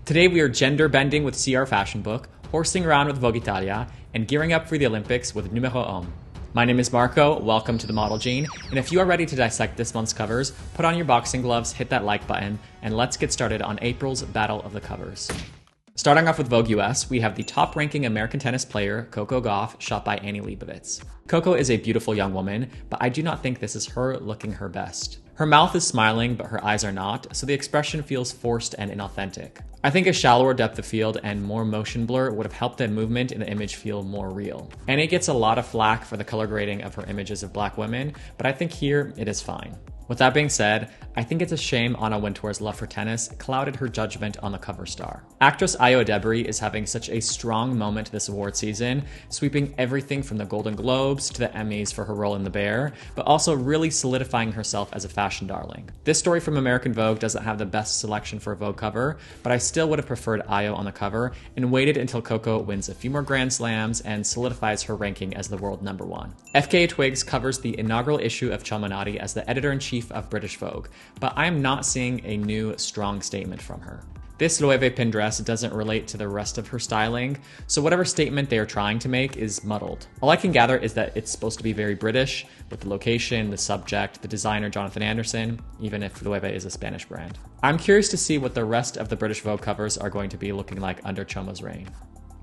Today we are gender bending with CR Fashion Book, horsing around with Vogue Italia, and gearing up for the Olympics with Numero 1. My name is Marco, welcome to the Model Gene, and if you are ready to dissect this month's covers, put on your boxing gloves, hit that like button, and let's get started on April's Battle of the Covers. Starting off with Vogue US, we have the top-ranking American tennis player, Coco Gauff, shot by Annie Leibovitz. Coco is a beautiful young woman, but I do not think this is her looking her best. Her mouth is smiling, but her eyes are not, so the expression feels forced and inauthentic. I think a shallower depth of field and more motion blur would have helped the movement in the image feel more real. Annie gets a lot of flack for the color grading of her images of black women, but I think here it is fine. With that being said, I think it's a shame Anna Wintour's love for tennis clouded her judgment on the cover star. Actress Ayo Edebiri is having such a strong moment this award season, sweeping everything from the Golden Globes to the Emmys for her role in The Bear, but also really solidifying herself as a fashion darling. This story from American Vogue doesn't have the best selection for a Vogue cover, but I still would have preferred Ayo on the cover and waited until Coco wins a few more Grand Slams and solidifies her ranking as the world #1. FKA Twigs covers the inaugural issue of Chaminati as the editor-in-chief of British Vogue, but I am not seeing a new, strong statement from her. This Loewe pin dress doesn't relate to the rest of her styling, so whatever statement they are trying to make is muddled. All I can gather is that it's supposed to be very British, with the location, the subject, the designer Jonathan Anderson, even if Loewe is a Spanish brand. I'm curious to see what the rest of the British Vogue covers are going to be looking like under Choma's reign.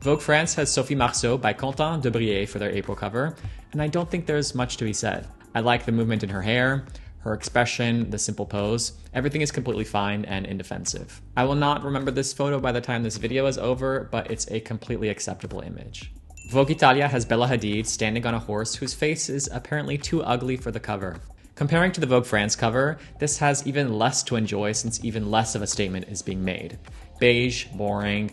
Vogue France has Sophie Marceau by Quentin de Briey for their April cover, and I don't think there's much to be said. I like the movement in her hair, her expression, the simple pose. Everything is completely fine and indefensive. I will not remember this photo by the time this video is over, but it's a completely acceptable image. Vogue Italia has Bella Hadid standing on a horse whose face is apparently too ugly for the cover. Comparing to the Vogue France cover, this has even less to enjoy since even less of a statement is being made. Beige, boring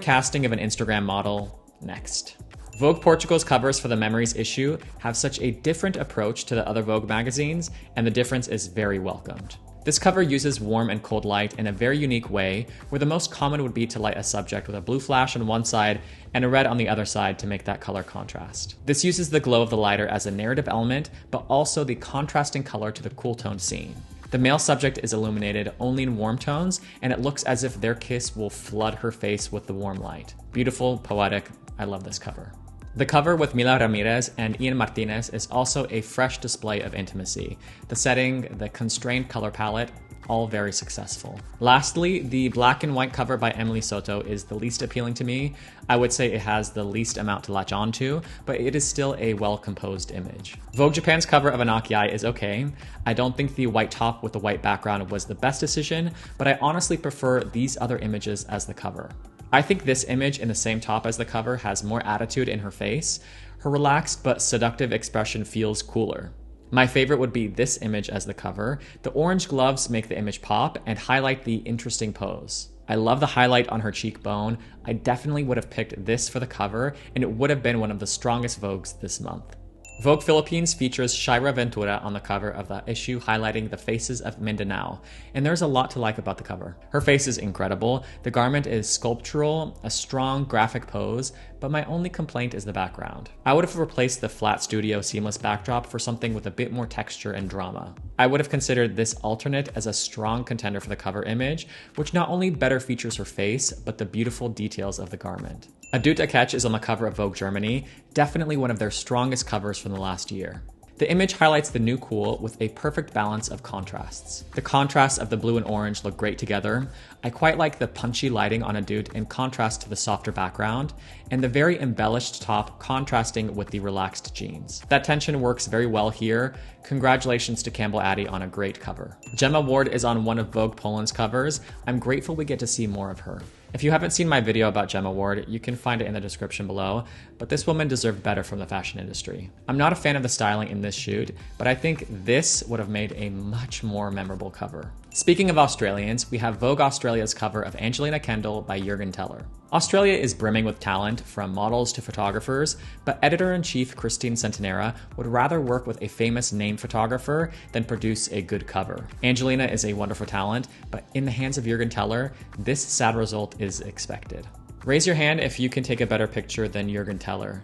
casting of an Instagram model. Next. Vogue Portugal's covers for the Memories issue have such a different approach to the other Vogue magazines, and the difference is very welcomed. This cover uses warm and cold light in a very unique way, where the most common would be to light a subject with a blue flash on one side and a red on the other side to make that color contrast. This uses the glow of the lighter as a narrative element, but also the contrasting color to the cool toned scene. The male subject is illuminated only in warm tones, and it looks as if their kiss will flood her face with the warm light. Beautiful, poetic, I love this cover. The cover with Mila Ramirez and Ian Martinez is also a fresh display of intimacy. The setting, the constrained color palette, all very successful. Lastly, the black and white cover by Emily Soto is the least appealing to me. I would say it has the least amount to latch on to, but it is still a well-composed image. Vogue Japan's cover of Anaki Eye is okay. I don't think the white top with the white background was the best decision, but I honestly prefer these other images as the cover. I think this image in the same top as the cover has more attitude in her face. Her relaxed but seductive expression feels cooler. My favorite would be this image as the cover. The orange gloves make the image pop and highlight the interesting pose. I love the highlight on her cheekbone. I definitely would have picked this for the cover, and it would have been one of the strongest Vogues this month. Vogue Philippines features Shaira Ventura on the cover of the issue, highlighting the faces of Mindanao, and there's a lot to like about the cover. Her face is incredible, the garment is sculptural, a strong graphic pose, but my only complaint is the background. I would have replaced the flat studio seamless backdrop for something with a bit more texture and drama. I would have considered this alternate as a strong contender for the cover image, which not only better features her face, but the beautiful details of the garment. Adut Akech is on the cover of Vogue Germany, definitely one of their strongest covers from the last year. The image highlights the new cool with a perfect balance of contrasts. The contrasts of the blue and orange look great together. I quite like the punchy lighting on Adut in contrast to the softer background, and the very embellished top contrasting with the relaxed jeans. That tension works very well here. Congratulations to Campbell Addy on a great cover. Gemma Ward is on one of Vogue Poland's covers. I'm grateful we get to see more of her. If you haven't seen my video about Gemma Ward, you can find it in the description below, but this woman deserved better from the fashion industry. I'm not a fan of the styling in this shoot, but I think this would have made a much more memorable cover. Speaking of Australians, we have Vogue Australia's cover of Angelina Kendall by Jürgen Teller. Australia is brimming with talent, from models to photographers, but editor-in-chief Christine Centenera would rather work with a famous name photographer than produce a good cover. Angelina is a wonderful talent, but in the hands of Jürgen Teller, this sad result is expected. Raise your hand if you can take a better picture than Jürgen Teller.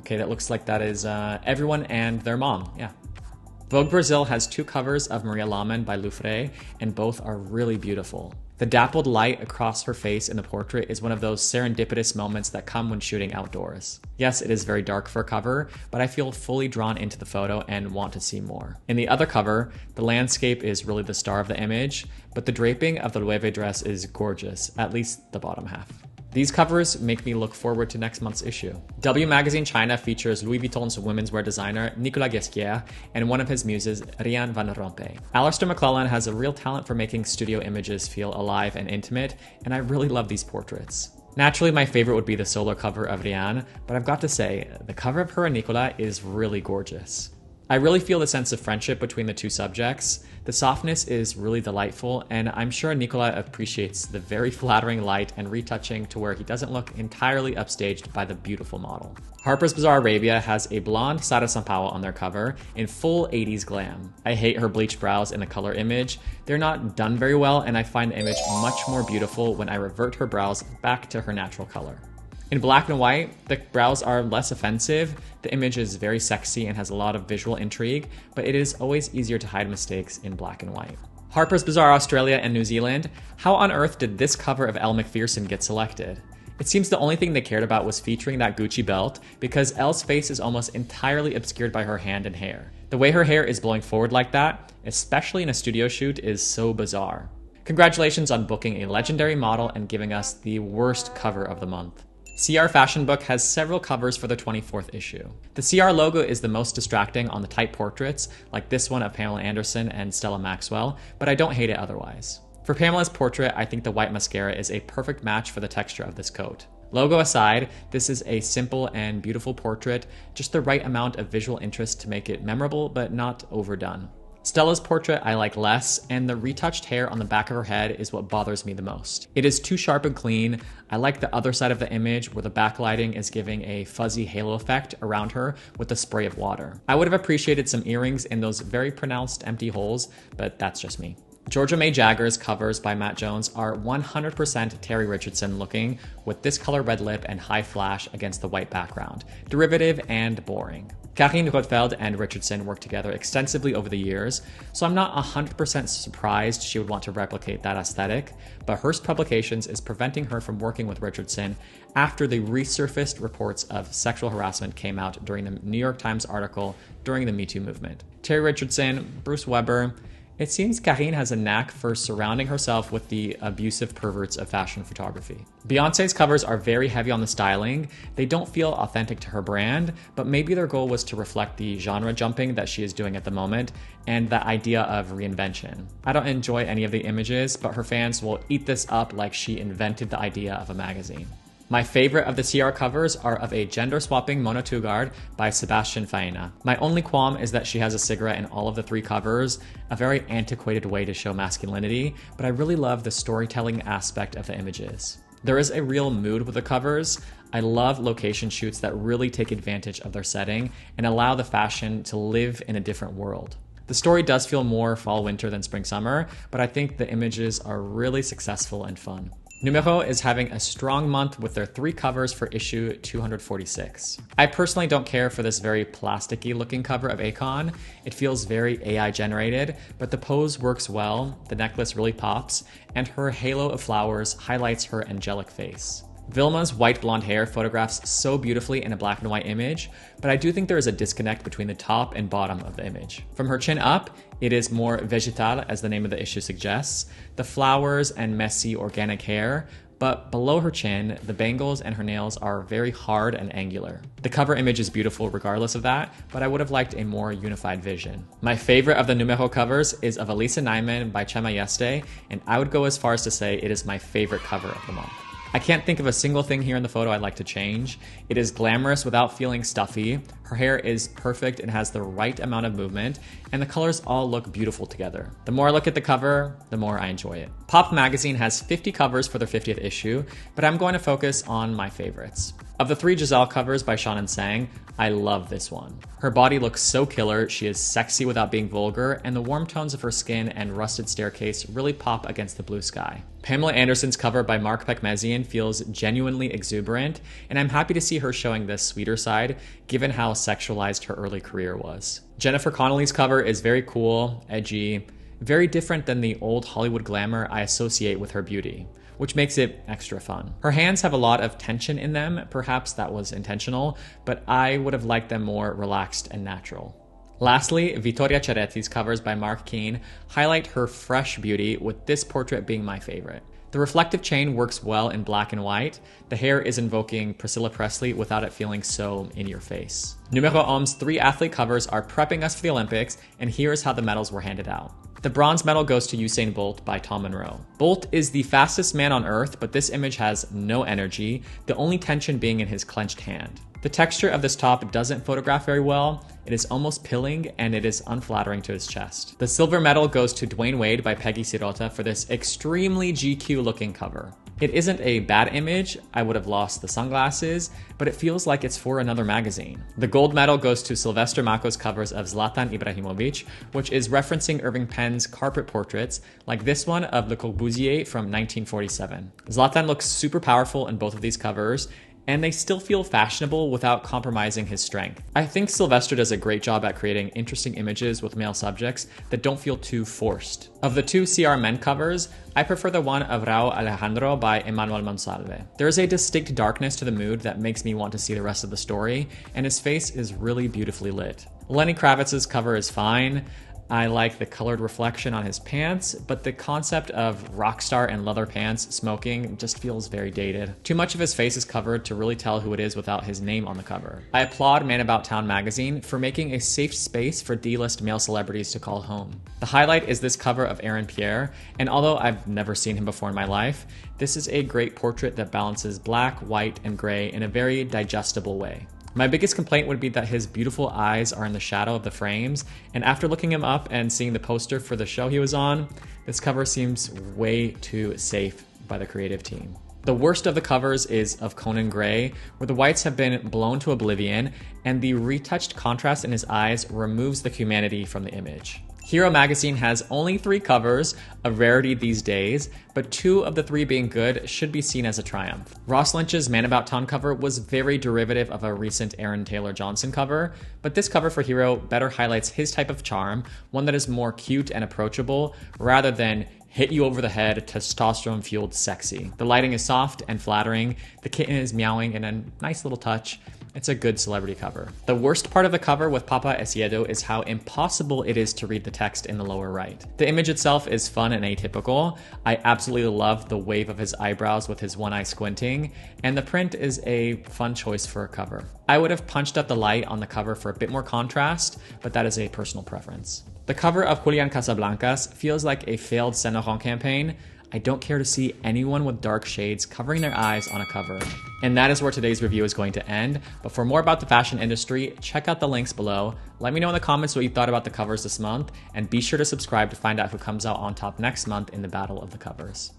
Okay, that looks like that is everyone and their mom, yeah. Vogue Brazil has two covers of Maria Laman by Lufré, and both are really beautiful. The dappled light across her face in the portrait is one of those serendipitous moments that come when shooting outdoors. Yes, it is very dark for a cover, but I feel fully drawn into the photo and want to see more. In the other cover, the landscape is really the star of the image, but the draping of the Loewe dress is gorgeous, at least the bottom half. These covers make me look forward to next month's issue. W Magazine China features Louis Vuitton's women's wear designer Nicolas Ghesquière and one of his muses, Rian van Rompuy. Alasdair McLellan has a real talent for making studio images feel alive and intimate, and I really love these portraits. Naturally, my favorite would be the solo cover of Rian, but I've got to say, the cover of her and Nicolas is really gorgeous. I really feel the sense of friendship between the two subjects. The softness is really delightful, and I'm sure Nicolas appreciates the very flattering light and retouching to where he doesn't look entirely upstaged by the beautiful model. Harper's Bazaar Arabia has a blonde Sara Sampaio on their cover in full 80s glam. I hate her bleached brows in the color image. They're not done very well, and I find the image much more beautiful when I revert her brows back to her natural color. In black and white, the brows are less offensive, the image is very sexy and has a lot of visual intrigue, but it is always easier to hide mistakes in black and white. Harper's Bazaar Australia and New Zealand, how on earth did this cover of Elle Macpherson get selected? It seems the only thing they cared about was featuring that Gucci belt, because Elle's face is almost entirely obscured by her hand and hair. The way her hair is blowing forward like that, especially in a studio shoot, is so bizarre. Congratulations on booking a legendary model and giving us the worst cover of the month. CR Fashion Book has several covers for the 24th issue. The CR logo is the most distracting on the type portraits, like this one of Pamela Anderson and Stella Maxwell, but I don't hate it otherwise. For Pamela's portrait, I think the white mascara is a perfect match for the texture of this coat. Logo aside, this is a simple and beautiful portrait, just the right amount of visual interest to make it memorable but not overdone. Stella's portrait I like less, and the retouched hair on the back of her head is what bothers me the most. It is too sharp and clean. I like the other side of the image where the backlighting is giving a fuzzy halo effect around her with a spray of water. I would have appreciated some earrings in those very pronounced empty holes, but that's just me. Georgia May Jagger's covers by Matt Jones are 100% Terry Richardson looking, with this color red lip and high flash against the white background. Derivative and boring. Karine Rothfeld and Richardson worked together extensively over the years, so I'm not 100% surprised she would want to replicate that aesthetic, but Hearst Publications is preventing her from working with Richardson after the resurfaced reports of sexual harassment came out during the New York Times article during the Me Too movement. Terry Richardson, Bruce Weber. It seems Karine has a knack for surrounding herself with the abusive perverts of fashion photography. Beyoncé's covers are very heavy on the styling. They don't feel authentic to her brand, but maybe their goal was to reflect the genre jumping that she is doing at the moment and the idea of reinvention. I don't enjoy any of the images, but her fans will eat this up like she invented the idea of a magazine. My favorite of the CR covers are of a gender-swapping Mona Tugard by Sebastian Faena. My only qualm is that she has a cigarette in all of the three covers, a very antiquated way to show masculinity, but I really love the storytelling aspect of the images. There is a real mood with the covers. I love location shoots that really take advantage of their setting and allow the fashion to live in a different world. The story does feel more fall-winter than spring-summer, but I think the images are really successful and fun. Numero is having a strong month with their 3 covers for issue 246. I personally don't care for this very plasticky looking cover of Akon. It feels very AI generated, but the pose works well, the necklace really pops, and her halo of flowers highlights her angelic face. Vilma's white blonde hair photographs so beautifully in a black and white image, but I do think there is a disconnect between the top and bottom of the image. From her chin up, it is more végétal, as the name of the issue suggests, the flowers and messy organic hair, but below her chin, the bangles and her nails are very hard and angular. The cover image is beautiful regardless of that, but I would have liked a more unified vision. My favorite of the Numero covers is of Elisa Nyman by Chema Yeste, and I would go as far as to say it is my favorite cover of the month. I can't think of a single thing here in the photo I'd like to change. It is glamorous without feeling stuffy. Her hair is perfect and has the right amount of movement, and the colors all look beautiful together. The more I look at the cover, the more I enjoy it. Pop Magazine has 50 covers for their 50th issue, but I'm going to focus on my favorites. Of the 3 Giselle covers by Shan and Sang, I love this one. Her body looks so killer, she is sexy without being vulgar, and the warm tones of her skin and rusted staircase really pop against the blue sky. Pamela Anderson's cover by Mark Pekmezian feels genuinely exuberant, and I'm happy to see her showing this sweeter side, given how sexualized her early career was. Jennifer Connelly's cover is very cool, edgy, very different than the old Hollywood glamour I associate with her beauty, which makes it extra fun. Her hands have a lot of tension in them, perhaps that was intentional, but I would have liked them more relaxed and natural. Lastly, Vittoria Ceretti's covers by Mark Keane highlight her fresh beauty, with this portrait being my favorite. The reflective chain works well in black and white. The hair is invoking Priscilla Presley without it feeling so in your face. Numero Ohm's 3 athlete covers are prepping us for the Olympics, and here's how the medals were handed out. The bronze medal goes to Usain Bolt by Tom Monroe. Bolt is the fastest man on earth, but this image has no energy, the only tension being in his clenched hand. The texture of this top doesn't photograph very well. It is almost pilling, and it is unflattering to his chest. The silver medal goes to Dwayne Wade by Peggy Sirota for this extremely GQ looking cover. It isn't a bad image, I would have lost the sunglasses, but it feels like it's for another magazine. The gold medal goes to Sylvester Mako's covers of Zlatan Ibrahimovic, which is referencing Irving Penn's carpet portraits, like this one of Le Corbusier from 1947. Zlatan looks super powerful in both of these covers, and they still feel fashionable without compromising his strength. I think Sylvester does a great job at creating interesting images with male subjects that don't feel too forced. Of the 2 CR men covers, I prefer the one of Raul Alejandro by Emmanuel Monsalve. There is a distinct darkness to the mood that makes me want to see the rest of the story, and his face is really beautifully lit. Lenny Kravitz's cover is fine. I like the colored reflection on his pants, but the concept of rock star and leather pants smoking just feels very dated. Too much of his face is covered to really tell who it is without his name on the cover. I applaud Man About Town magazine for making a safe space for D-list male celebrities to call home. The highlight is this cover of Aaron Pierre, and although I've never seen him before in my life, this is a great portrait that balances black, white, and gray in a very digestible way. My biggest complaint would be that his beautiful eyes are in the shadow of the frames, and after looking him up and seeing the poster for the show he was on, this cover seems way too safe by the creative team. The worst of the covers is of Conan Gray, where the whites have been blown to oblivion, and the retouched contrast in his eyes removes the humanity from the image. Hero magazine has only 3 covers, a rarity these days, but 2 of the 3 being good should be seen as a triumph. Ross Lynch's Man About Town cover was very derivative of a recent Aaron Taylor Johnson cover, but this cover for Hero better highlights his type of charm, one that is more cute and approachable, rather than hit you over the head, testosterone-fueled sexy. The lighting is soft and flattering, the kitten is meowing in a nice little touch. It's a good celebrity cover. The worst part of the cover with Papa Esiedo is how impossible it is to read the text in the lower right. The image itself is fun and atypical. I absolutely love the wave of his eyebrows with his one eye squinting, and the print is a fun choice for a cover. I would have punched up the light on the cover for a bit more contrast, but that is a personal preference. The cover of Julian Casablancas feels like a failed Saint Laurent campaign. I don't care to see anyone with dark shades covering their eyes on a cover. And that is where today's review is going to end. But for more about the fashion industry, check out the links below. Let me know in the comments what you thought about the covers this month, and be sure to subscribe to find out who comes out on top next month in the battle of the covers.